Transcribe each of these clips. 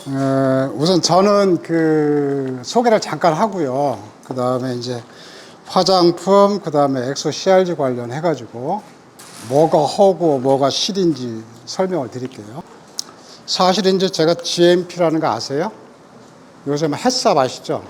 우선 저는 소개를 잠깐 하고요. 그 다음에 이제 화장품, 그 다음에 엑소 CRG 관련해가지고 뭐가 허고 뭐가 실인지 설명을 드릴게요. 사실 이제 제가 GMP라는 거 아세요? 요새 뭐 햇삽 아시죠?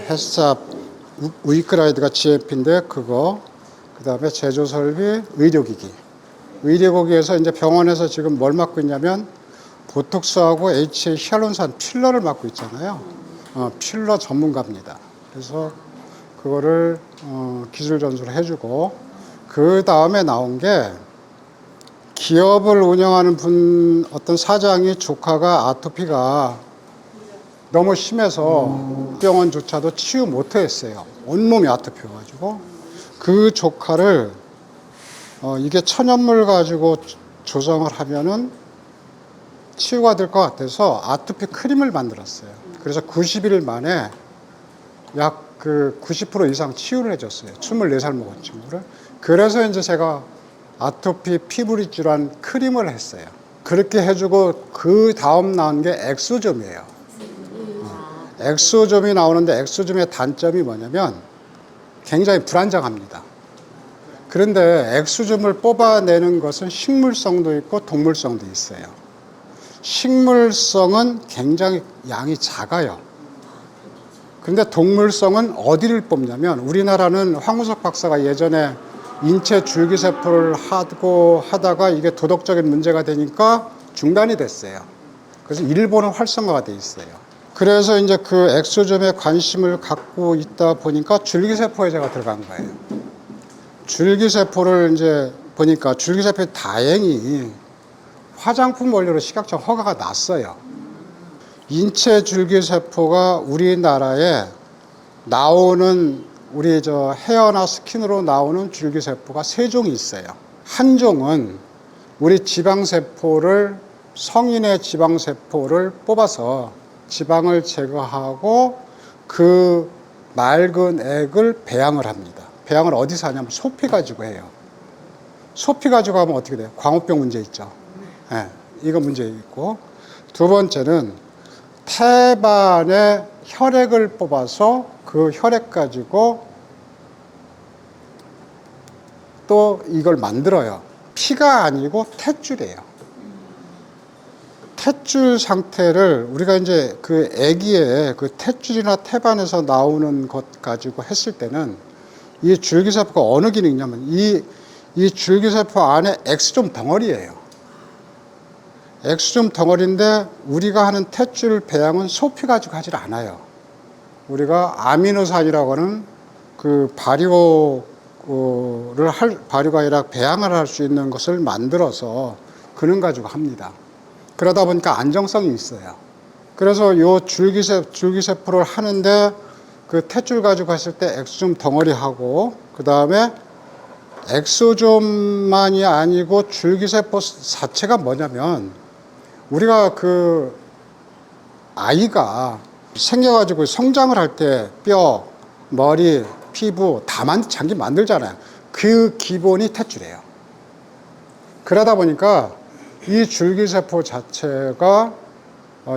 햇삽 위크라이드가 GMP인데 그거, 그 다음에 제조설비, 의료기기. 의료기기에서 이제 병원에서 지금 뭘 맡고 있냐면 보톡스하고 HA 히알루론산 필러를 맡고 있잖아요. 필러 전문가입니다. 그래서 그거를 기술 전수를 해주고, 그 다음에 나온 게 기업을 운영하는 어떤 사장이 조카가 아토피가 너무 심해서 병원조차도 치유 못했어요. 온몸이 아토피여가지고 그 조카를 이게 천연물 가지고 조성을 하면은 치유가 될 것 같아서 아토피 크림을 만들었어요. 그래서 90일 만에 약 90% 이상 치유를 해줬어요. 24살 먹은 친구를. 그래서 이제 제가 아토피 피부리 질환 크림을 했어요. 그렇게 해주고 그 다음 나온 게 엑소점이에요. 엑소점이 나오는데 엑소점의 단점이 뭐냐면 굉장히 불안정합니다. 그런데 엑소점을 뽑아내는 것은 식물성도 있고 동물성도 있어요. 식물성은 굉장히 양이 작아요. 그런데 동물성은 어디를 뽑냐면, 우리나라는 황우석 박사가 예전에 인체 줄기세포를 하다가 이게 도덕적인 문제가 되니까 중단이 됐어요. 그래서 일본은 활성화가 돼 있어요. 그래서 이제 그 엑소점에 관심을 갖고 있다 보니까 줄기세포에 제가 들어간 거예요. 줄기세포를 이제 보니까 줄기세포에 다행히 화장품 원료로 식약청 허가가 났어요. 인체 줄기세포가 우리나라에 나오는, 우리 헤어나 스킨으로 나오는 줄기세포가 세 종이 있어요. 한 종은 우리 지방세포를, 성인의 지방세포를 뽑아서 지방을 제거하고 그 맑은 액을 배양을 합니다. 배양을 어디서 하냐면 소피 가지고 해요. 소피 가지고 하면 어떻게 돼요? 광우병 문제 있죠. 네, 이거 문제 있고, 두 번째는 태반의 혈액을 뽑아서 그 혈액 가지고 또 이걸 만들어요. 피가 아니고 탯줄이에요. 탯줄 상태를 우리가 이제 그 애기의 그 탯줄이나 태반에서 나오는 것 가지고 했을 때는 이 줄기세포가 어느 기능이냐면 이 줄기세포 안에 엑스좀 덩어리예요. 엑스좀 덩어리인데 우리가 하는 탯줄 배양은 소피 가지고 하질 않아요. 우리가 아미노산이라고 하는 그 발효가 아니라 배양을 할 수 있는 것을 만들어서 그는 가지고 합니다. 그러다 보니까 안정성이 있어요. 그래서 요 줄기세포를 하는데 그 탯줄 가지고 했을 때 엑소좀 덩어리하고, 그 다음에 엑소좀만이 아니고 줄기세포 자체가 뭐냐면, 우리가 그 아이가 생겨가지고 성장을 할 때 뼈, 머리, 피부 다 장기 만들잖아요. 그 기본이 탯줄이에요. 그러다 보니까 이 줄기세포 자체가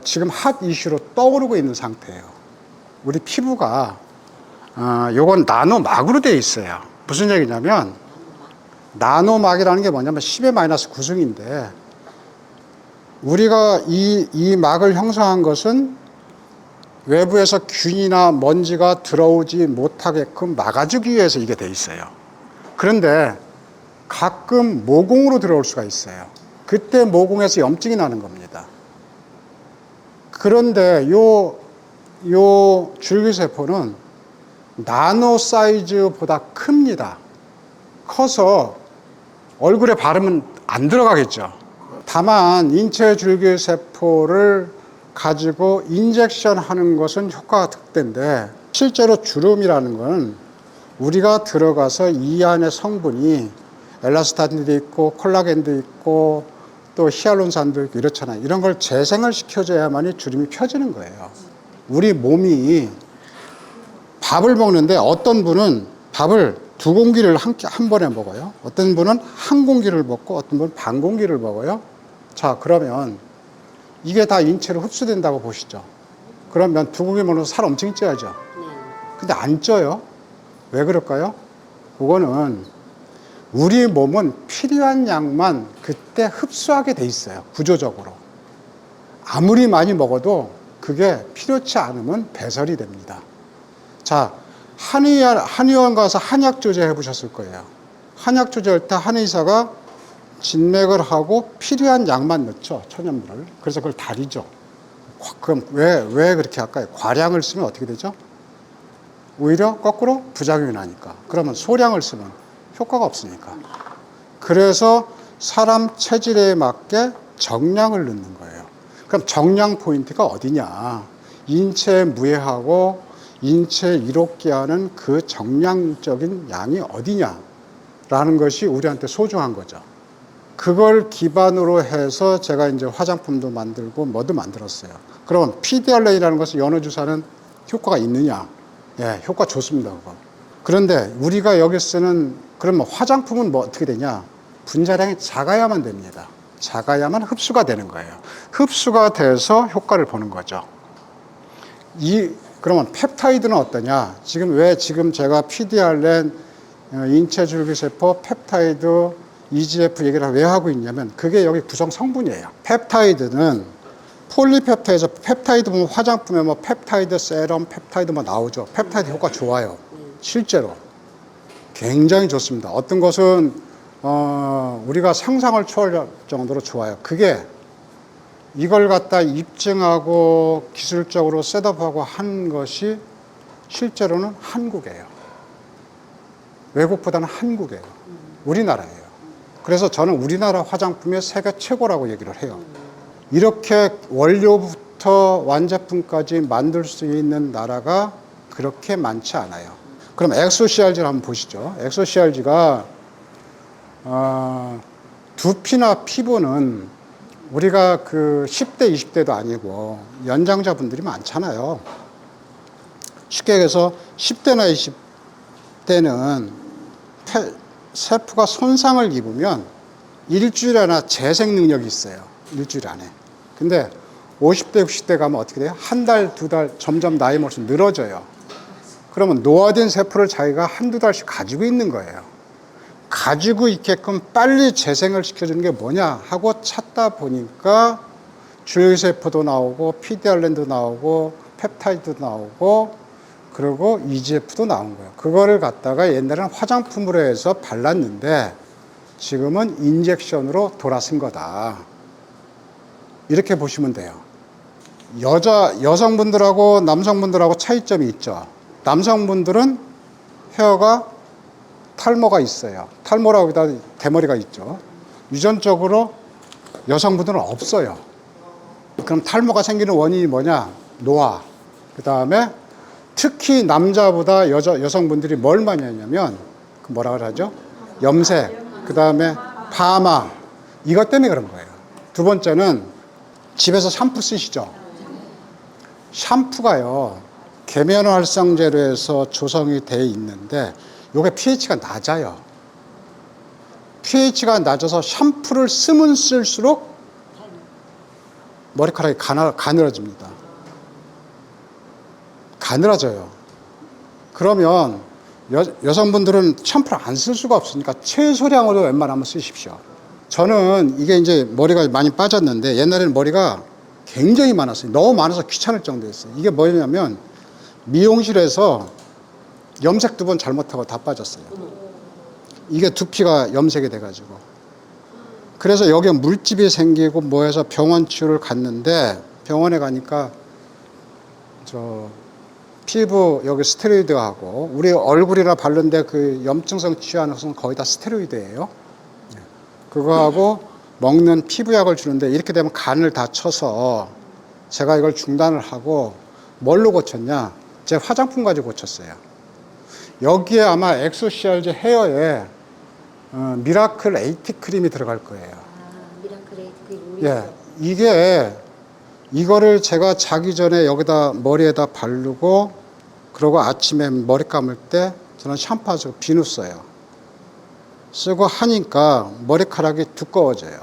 지금 핫 이슈로 떠오르고 있는 상태예요. 우리 피부가 요건 나노막으로 되어 있어요. 무슨 얘기냐면, 나노막이라는 게 뭐냐면 10의 마이너스 9승인데, 우리가 이 막을 형성한 것은 외부에서 균이나 먼지가 들어오지 못하게끔 막아주기 위해서 이게 돼 있어요. 그런데 가끔 모공으로 들어올 수가 있어요. 그때 모공에서 염증이 나는 겁니다. 그런데 요 줄기세포는 나노 사이즈보다 큽니다. 커서 얼굴에 바르면 안 들어가겠죠. 다만 인체 줄기세포를 가지고 인젝션 하는 것은 효과가 득대인데, 실제로 주름이라는 건 우리가 들어가서 이 안에 성분이 엘라스탄도 있고 콜라겐도 있고 또 히알루론산도 있고 이렇잖아요. 이런 걸 재생을 시켜줘야만이 주름이 펴지는 거예요. 우리 몸이 밥을 먹는데 어떤 분은 밥을 2공기를 한 번에 먹어요. 어떤 분은 1공기를 먹고 어떤 분은 반 공기를 먹어요. 자, 그러면 이게 다 인체로 흡수된다고 보시죠. 그러면 두고기 먹으면 살 엄청 쪄야죠. 근데 안 쪄요. 왜 그럴까요? 그거는 우리 몸은 필요한 양만 그때 흡수하게 돼 있어요. 구조적으로. 아무리 많이 먹어도 그게 필요치 않으면 배설이 됩니다. 자, 한의원 가서 한약 조제해 보셨을 거예요. 한약 조제할 때 한의사가 진맥을 하고 필요한 양만 넣죠. 천연물을. 그래서 그걸 달이죠. 그럼 왜 그렇게 할까요? 과량을 쓰면 어떻게 되죠? 오히려 거꾸로 부작용이 나니까. 그러면 소량을 쓰면 효과가 없으니까. 그래서 사람 체질에 맞게 정량을 넣는 거예요. 그럼 정량 포인트가 어디냐? 인체에 무해하고 인체에 이롭게 하는 그 정량적인 양이 어디냐라는 것이 우리한테 소중한 거죠. 그걸 기반으로 해서 제가 이제 화장품도 만들고 뭐도 만들었어요. 그러면 PDRA라는 것은 연어주사는 효과가 있느냐? 예, 효과 좋습니다, 그거. 그런데 우리가 여기 쓰는 그러면 화장품은 뭐 어떻게 되냐? 분자량이 작아야만 됩니다. 작아야만 흡수가 되는 거예요. 흡수가 돼서 효과를 보는 거죠. 그러면 펩타이드는 어떠냐? 지금 제가 PDRN, 인체줄기세포, 펩타이드, EGF 얘기를 왜 하고 있냐면 그게 여기 구성 성분이에요. 펩타이드는 폴리펩타이드, 펩타이드 보면 화장품에 뭐 펩타이드 세럼, 펩타이드 뭐 나오죠. 펩타이드 효과 좋아요. 실제로. 굉장히 좋습니다. 어떤 것은, 우리가 상상을 초월할 정도로 좋아요. 그게 이걸 갖다 입증하고 기술적으로 셋업하고 한 것이 실제로는 한국이에요. 외국보다는 한국이에요. 우리나라예요. 그래서 저는 우리나라 화장품이 세계 최고라고 얘기를 해요. 이렇게 원료부터 완제품까지 만들 수 있는 나라가 그렇게 많지 않아요. 그럼 엑소CRG를 한번 보시죠. 엑소CRG가 두피나 피부는 우리가 그 10대, 20대도 아니고 연장자분들이 많잖아요. 쉽게 얘기해서 10대나 20대는 세포가 손상을 입으면 일주일 안에 재생 능력이 있어요. 일주일 안에. 근데 50대, 60대 가면 어떻게 돼요? 한 달, 두 달 점점 나이 먹을수록 늘어져요. 그러면 노화된 세포를 자기가 한두 달씩 가지고 있는 거예요. 가지고 있게끔 빨리 재생을 시켜주는 게 뭐냐 하고 찾다 보니까 줄기세포도 나오고 PDRN도 나오고 펩타이드도 나오고 그리고 EGF도 나온 거예요. 그거를 갖다가 옛날에는 화장품으로 해서 발랐는데 지금은 인젝션으로 돌아선 거다. 이렇게 보시면 돼요. 여성분들하고 남성분들하고 차이점이 있죠. 남성분들은 헤어가 탈모가 있어요. 탈모라고 하다 대머리가 있죠. 유전적으로 여성분들은 없어요. 그럼 탈모가 생기는 원인이 뭐냐? 노화. 그 다음에 특히 남자보다 여성분들이 뭘 많이 하냐면 뭐라 그러죠? 염색. 그 다음에 파마. 이것 때문에 그런 거예요. 두 번째는 집에서 샴푸 쓰시죠? 샴푸가요. 계면활성제로 해서 조성이 돼 있는데 요게 pH가 낮아요. pH가 낮아서 샴푸를 쓰면 쓸수록 머리카락이 가늘어집니다. 가늘어져요. 그러면 여성분들은 샴푸를 안 쓸 수가 없으니까 최소량으로 웬만하면 쓰십시오. 저는 이게 이제 머리가 많이 빠졌는데 옛날에는 머리가 굉장히 많았어요. 너무 많아서 귀찮을 정도였어요. 이게 뭐냐면 미용실에서 염색 2번 잘못하고 다 빠졌어요. 이게 두피가 염색이 돼가지고. 그래서 여기에 물집이 생기고 뭐 해서 병원 치료를 갔는데 병원에 가니까 피부 여기 스테로이드하고 우리 얼굴이나 바른데 그 염증성 치유하는 것은 거의 다 스테로이드예요. 그거하고 먹는 피부약을 주는데 이렇게 되면 간을 다 쳐서 제가 이걸 중단을 하고 뭘로 고쳤냐? 제 화장품 가지고 고쳤어요. 여기에 아마 엑소CRG 헤어에 미라클 에이티 크림이 들어갈 거예요. 미라클 에이티 크림. 예, 이거를 제가 자기 전에 여기다 머리에다 바르고 그러고 아침에 머리 감을 때 저는 샴푸하고 비누 써요. 쓰고 하니까 머리카락이 두꺼워져요.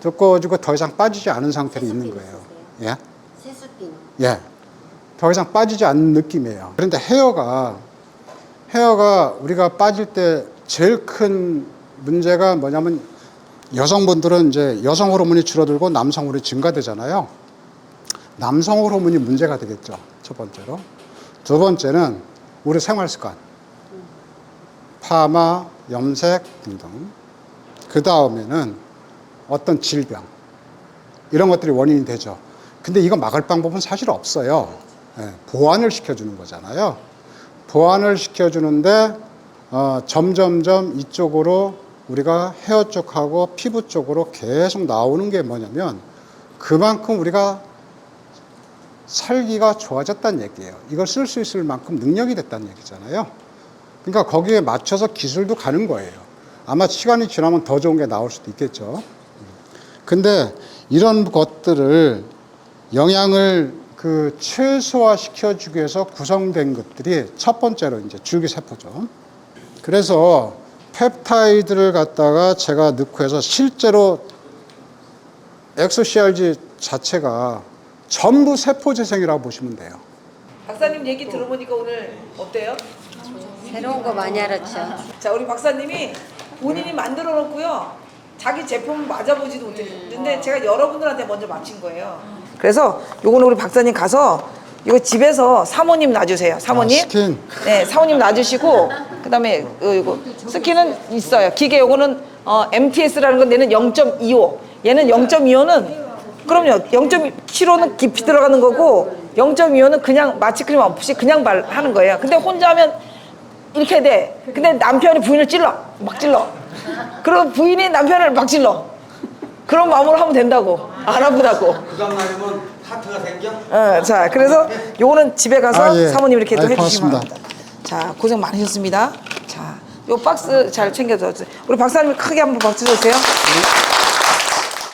두꺼워지고 더 이상 빠지지 않은 상태로 있는 거예요. 예? 세수핀. 예. 더 이상 빠지지 않는 느낌이에요. 그런데 헤어가 우리가 빠질 때 제일 큰 문제가 뭐냐면 여성분들은 이제 여성 호르몬이 줄어들고 남성 호르몬이 증가되잖아요. 남성 호르몬이 문제가 되겠죠. 첫 번째로. 두 번째는 우리 생활 습관. 파마, 염색 등등. 그 다음에는 어떤 질병. 이런 것들이 원인이 되죠. 근데 이거 막을 방법은 사실 없어요. 예, 보완을 시켜주는 거잖아요. 보완을 시켜주는데 점점점 이쪽으로 우리가 헤어 쪽하고 피부 쪽으로 계속 나오는 게 뭐냐면 그만큼 우리가 살기가 좋아졌다는 얘기예요. 이걸 쓸 수 있을 만큼 능력이 됐다는 얘기잖아요. 그러니까 거기에 맞춰서 기술도 가는 거예요. 아마 시간이 지나면 더 좋은 게 나올 수도 있겠죠. 근데 이런 것들을 영양을 최소화시켜주기 위해서 구성된 것들이 첫 번째로 이제 줄기세포죠. 그래서 펩타이드를 갖다가 제가 넣고 해서 실제로 엑소CRG 자체가 전부 세포재생이라고 보시면 돼요. 박사님 얘기 들어보니까 오늘 어때요? 새로운 거 많이 알았죠. 자, 우리 박사님이 본인이 만들어 놓고요. 자기 제품 맞아보지도 못했는데 제가 여러분들한테 먼저 맞힌 거예요. 그래서 요거는 우리 박사님 가서 이거 집에서 사모님 놔주세요. 사모님. 스킨. 네, 사모님 놔주시고 그다음에 이거 스킨은 있어요. 기계 요거는 MTS라는 건 얘는 0.25. 얘는 0.25는 그럼요. 0.75는 깊이 들어가는 거고 0.25는 그냥 마취크림 없이 그냥 하는 거예요. 근데 혼자 하면 이렇게 돼. 근데 남편이 부인을 막 찔러. 그리고 부인이 남편을 막 찔러. 그런 마음으로 하면 된다고. 안 아프다고. 그 다음날이면 하트가 생겨? 자, 그래서 요거는 집에 가서 예. 사모님 이렇게 또 해주시면 고맙습니다. 합니다. 자, 고생 많으셨습니다. 자, 요 박스 잘 챙겨줘. 우리 박사님 크게 한번 박수 주세요.